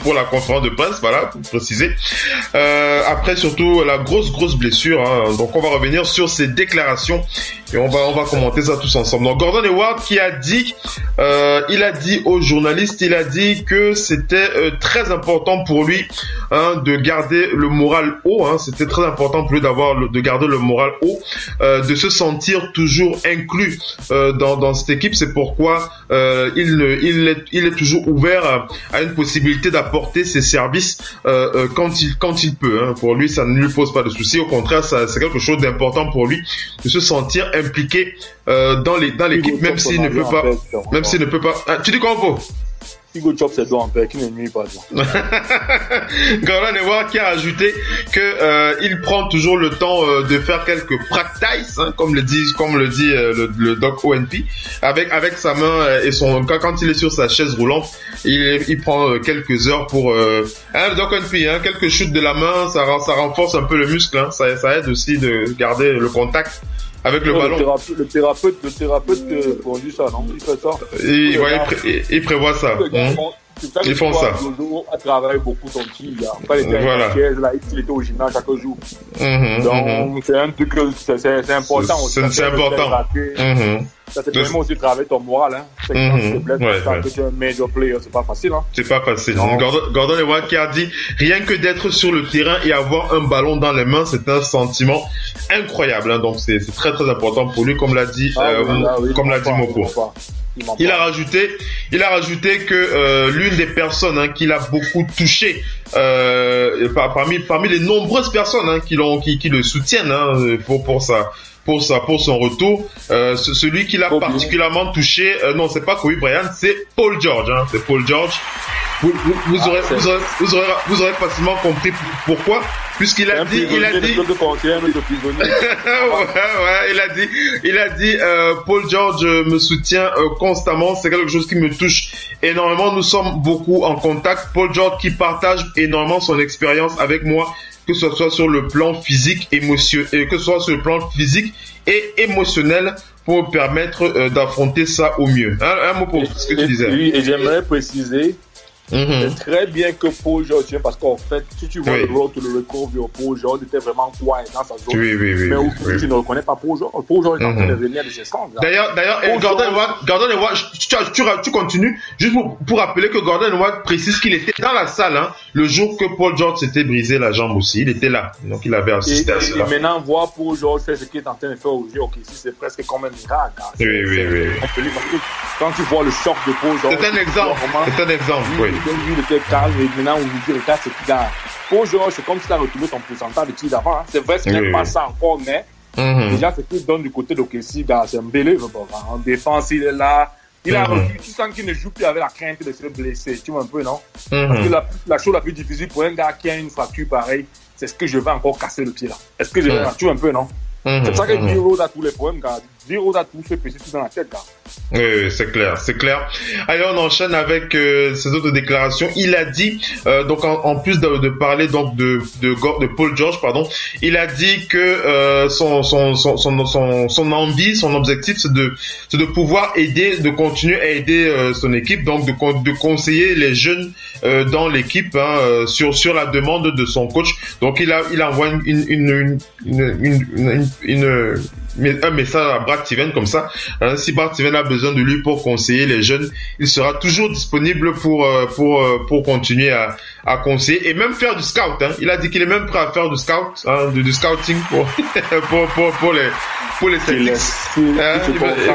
pour la conférence de presse, voilà, pour préciser. Après, surtout, la grosse blessure. Hein. Donc, on va revenir sur ses déclarations et on va commenter ça tous ensemble. Donc, Gordon Hayward qui a dit, il a dit aux journalistes, il a dit que c'était très important pour lui de garder le moral haut. Hein. C'était très important pour lui de garder le moral haut, de se sentir toujours inclus dans cette équipe. C'est pourquoi il est toujours ouvert à une possibilité d'apporter ses services quand il peut. Hein. Pour lui, ça ne lui pose pas de soucis. Au contraire, c'est quelque chose d'important pour lui de se sentir impliqué dans l'équipe, même s'il ne peut pas. Même s'il ne peut pas. Ah, tu dis quoi, Pau? Hugo Chop, c'est doigt en paix, qui ne nuit pas. Gordon Hayward qui a ajouté que il prend toujours le temps de faire quelques practices, hein, comme le dit le doc ONP, avec sa main et quand il est sur sa chaise roulante, il prend quelques heures pour le doc ONP, hein, quelques chutes de la main, ça renforce un peu le muscle, hein, ça aide aussi de garder le contact avec le ballon. Le thérapeute produit ça, non? Il fait ça. Il prévoit ça. Ils font ça. Jojo a travaillé beaucoup son petit, là. Quand il était il était au gymnase chaque jour. Donc, c'est un truc, c'est important aussi. C'est important. Ça te permet aussi de travailler ton moral, hein. C'est quand tu te blesses, quand tu es un major player, c'est pas facile, hein. C'est pas facile. Gordon Hayward qui a dit, rien que d'être sur le terrain et avoir un ballon dans les mains, c'est un sentiment incroyable, hein. Donc, c'est très, très important pour lui, comme l'a dit, Moko. Il a rajouté que l'une des personnes qui l'a beaucoup touché, parmi les nombreuses personnes qui le soutiennent pour son retour, celui qui l'a particulièrement touché, non, c'est pas Kobe Bryant, c'est Paul George, hein, c'est Paul George. Vous aurez facilement compris pourquoi, puisqu'il a dit, Paul George me soutient constamment, c'est quelque chose qui me touche énormément, nous sommes beaucoup en contact. Paul George qui partage énormément son expérience avec moi, que ce soit sur le plan physique, et émotionnel, pour me permettre d'affronter ça au mieux. Un mot pour ce que tu disais. Oui, et j'aimerais préciser, c'est très bien que Paul George, parce qu'en fait, si tu vois le road to the recovery, Paul George était vraiment quiet dans sa zone. Mais tu ne reconnais pas Paul George. Paul George est en train de revenir de ses cendres. D'ailleurs, Gordon Hayward, tu continues, juste pour rappeler que Gordon Hayward précise qu'il était dans la salle, hein, le jour que Paul George s'était brisé la jambe aussi. Il était là, donc il avait assisté à cela. Et maintenant, voir Paul George faire ce qu'il est en train de faire aujourd'hui, c'est presque comme un miracle. Hein. Oui. Parce que quand tu vois le choc de Paul George, c'est un exemple, oui. Il était calme et maintenant on lui dit regarde ce qu'il a. Paul George, c'est comme s'il a retrouvé son pourcentage de tir d'avant. Hein. C'est vrai, ce n'est pas ça encore, mais déjà ce qu'il donne du côté d'Okessi, c'est un bel œuvre. En défense, il est là. Il a revu, tu sens qu'il ne joue plus avec la crainte de se blesser. Tu vois un peu, non? Parce que la chose la plus difficile pour un gars qui a une fracture pareille, c'est ce que je vais encore casser le pied là. Est-ce que je vais, tu vois un peu, non? C'est pour ça que Diro a tous les problèmes, gars. Diro a tout fait péter tout dans la tête, gars. Oui, c'est clair. Allez, on enchaîne avec ses autres déclarations. Il a dit, donc en plus de parler donc de Paul George, pardon, il a dit que son envie, son objectif, c'est de pouvoir aider, de continuer à aider son équipe, donc de conseiller les jeunes dans l'équipe sur la demande de son coach. Donc il envoie un message à Brad Steven comme ça. Si Brad Steven a besoin de lui pour conseiller les jeunes, il sera toujours disponible pour continuer à conseiller et même faire du scout. Hein. Il a dit qu'il est même prêt à faire du scout, du scouting pour les Celtics. Il va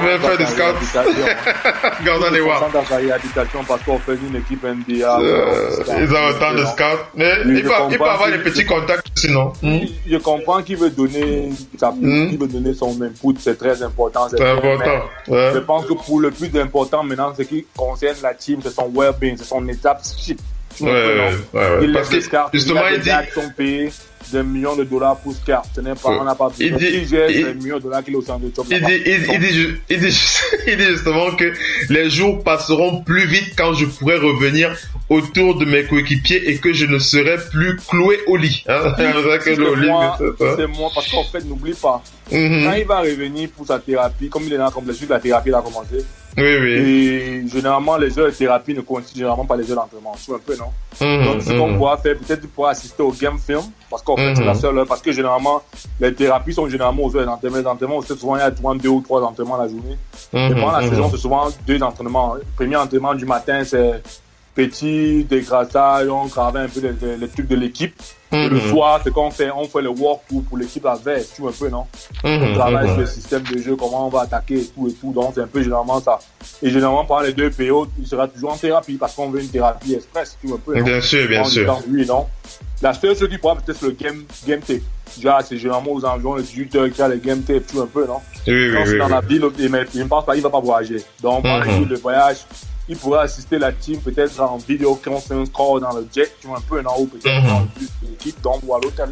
même faire du scout. Gordon Hayward. Dans sa réhabilitation parce qu'on fait une équipe NBA. Ils ont autant de scouts. Mais il peut avoir des petits contacts sinon. Je comprends qu'il veut donner son input, c'est très important. C'est important. Je pense que pour le plus important maintenant, ce qui concerne la team, c'est son well-being, c'est son étape psychique. Il parce que justement il dit sont payés des millions de dollars pour Scar. Ce n'est pas, on n'a pas besoin. Il dit des millions de dollars qu'il est au centre de job. Il dit justement que les jours passeront plus vite quand je pourrai revenir autour de mes coéquipiers et que je ne serai plus cloué au lit. Hein? C'est moi, parce qu'en fait, n'oublie pas, quand il va revenir pour sa thérapie, comme il est dans la blessure, la thérapie a commencé, Oui. Et généralement, les heures de thérapie ne coïncident généralement pas les heures d'entraînement. Tu vois un peu, non? Donc, ce qu'on pourra faire, peut-être tu pourras assister au game film, parce qu'en fait, c'est la seule heure, parce que généralement, les thérapies sont généralement aux heures d'entraînement. Les entraînements, souvent, il y a souvent 2 ou 3 entraînements la journée. Et pendant la saison, c'est souvent 2 entraînements. Le premier entraînement du matin, c'est petit dégraissage, on travaille un peu les trucs de l'équipe. Et le soir, c'est quand on fait le walkthrough pour l'équipe adverse, tu vois un peu, non? On travaille sur le système de jeu, comment on va attaquer et tout. Donc, c'est un peu généralement ça. Et généralement, pendant les 2 périodes, il sera toujours en thérapie parce qu'on veut une thérapie express, tu vois un peu. Non? Bien sûr. Oui, non. La seule chose qui pourra peut-être le game tape. Déjà, c'est généralement aux environs de 18 heures qu'il y a les game tape, tu vois un peu, non? Oui. Dans la ville, il ne pense pas, il ne va pas voyager. Donc, pendant les jours de voyage, il pourrait assister la team peut-être en vidéo conference call dans le jet, tu vois un peu, non, ou peut-être dans l'équipe, donc, ou à l'hôtel.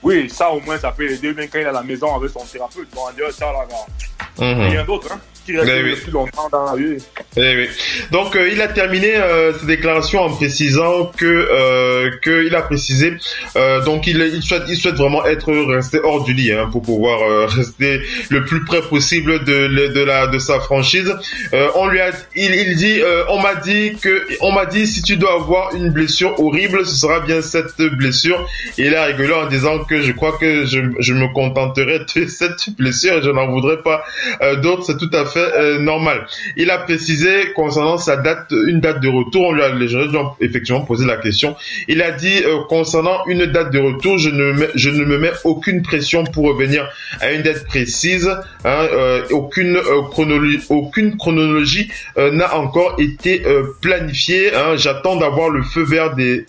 Oui, ça au moins, ça peut aider, même quand il est à la maison avec son thérapeute. Bon, on dirait ça, là, rien d'autre, hein, qui reste plus longtemps dans la vie. Oui. Donc, il a terminé ses déclarations en précisant qu'il a précisé, donc il souhaite vraiment rester hors du lit, hein, pour pouvoir rester le plus près possible de sa franchise. Il dit, on m'a dit si tu dois avoir une blessure horrible, ce sera bien cette blessure. Et il a rigolé en disant que je crois que je me contenterai de cette blessure et je n'en voudrais pas d'autres. C'est tout à fait normal. Il a précisé concernant une date de retour. On lui a effectivement posé la question. Il a dit concernant une date de retour, je ne me mets aucune pression pour revenir à une date précise. Hein, aucune chronologie n'a encore été planifiée. Hein. J'attends d'avoir le feu vert des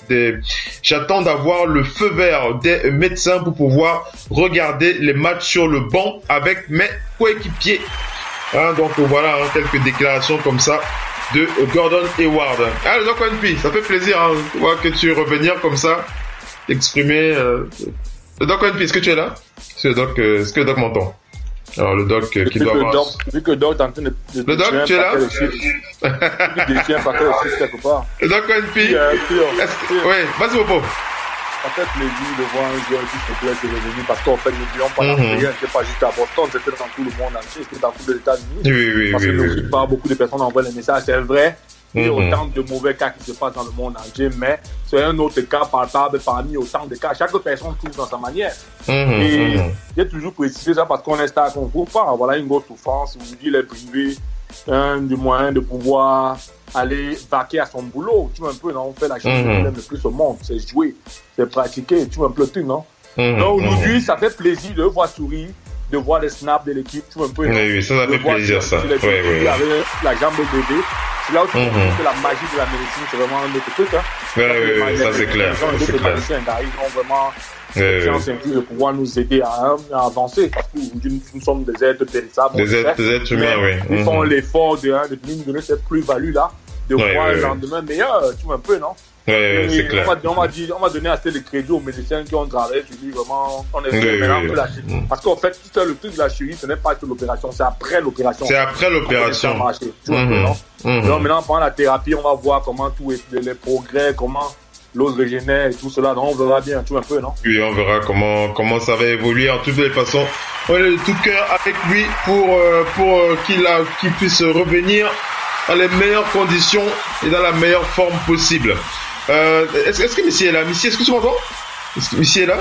médecins pour pouvoir regarder les matchs sur le banc avec mes coéquipiers. Hein, donc voilà, hein, quelques déclarations comme ça de Gordon Hayward. Ah, le Doc One Piece, ça fait plaisir, hein, de voir que tu revenir comme ça, exprimer. Le Doc One Piece, est-ce que tu es là? Est-ce que le Doc m'entend? Alors le Doc qui doit avoir... Vu que le Doc est en train de le Doc, tu es là? Le Doc One Piece. Oui, vas-y Popo. Ça fait plaisir de voir un joueur qui se plaît revenu parce qu'en fait, n'oublions pas la carrière, c'était pas juste à Boston, c'était dans tout le monde entier, c'était dans tous les États-Unis. Oui. Parce que n'oublie pas, beaucoup de personnes envoient les messages, c'est vrai. Il y a autant de mauvais cas qui se passent dans le monde entier, mais c'est un autre cas palpable parmi autant de cas. Chaque personne trouve dans sa manière. Et j'ai toujours précisé ça parce qu'on est star, qu'on ne trouve pas. Voilà une grosse souffrance. Vous dites, il est privé du moyen de pouvoir aller vaquer à son boulot. Tu vois un peu, non? On fait la chose qu'on aime le plus au monde. C'est jouer, c'est pratiquer. Tu vois un peu le truc, non? Donc aujourd'hui, ça fait plaisir de voir sourire, de voir les snaps de l'équipe. Tu vois un peu, non? Oui, ça fait plaisir, ça. Avec la jambe de bébé. C'est là où tu vois que la magie de la médecine, c'est vraiment un autre truc. Hein. Oui, ça c'est clair. Les magiciens, ils ont vraiment chance de pouvoir nous aider à avancer. Parce qu'aujourd'hui, nous sommes des êtres périssables. Des êtres humains, oui. Ils font l'effort de nous donner cette plus-value-là, de voir un lendemain meilleur. Tu vois un peu, non? Oui, c'est clair. On va donner assez de crédit aux médecins qui ont travaillé sur lui, vraiment. On est maintenant un peu la chirurgie. Parce qu'en fait, tout le truc de la chirurgie, ce n'est pas que l'opération, c'est après l'opération. C'est après l'opération. Tu vois un peu, non? Donc maintenant, pendant la thérapie, on va voir comment les progrès, comment l'eau régénère et tout cela. Donc on verra bien, tu vois un peu, non? Oui, on verra comment ça va évoluer. En toutes les façons, on est de tout cœur avec lui pour qu'il puisse revenir dans les meilleures conditions et dans la meilleure forme possible. Est-ce que Missy est là? Missy, est-ce que tu m'entends? Est-ce que Missy est là?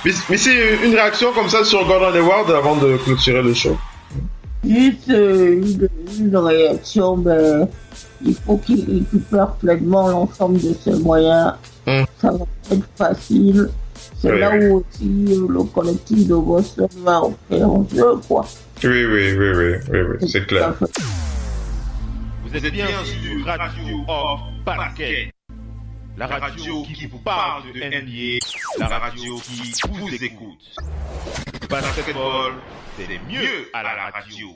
Missy, une réaction comme ça sur Gordon Hayward avant de clôturer le show? Juste une réaction, il faut qu'il récupère pleinement l'ensemble de ses moyens. Ça va être facile. C'est là où aussi le collectif de Boston va offrir un jeu, quoi. Oui, c'est clair. Vous êtes bien sur Radio Hors Parquet. La radio qui vous parle de NBA, la radio qui vous écoute. Basketball, c'est mieux à la radio.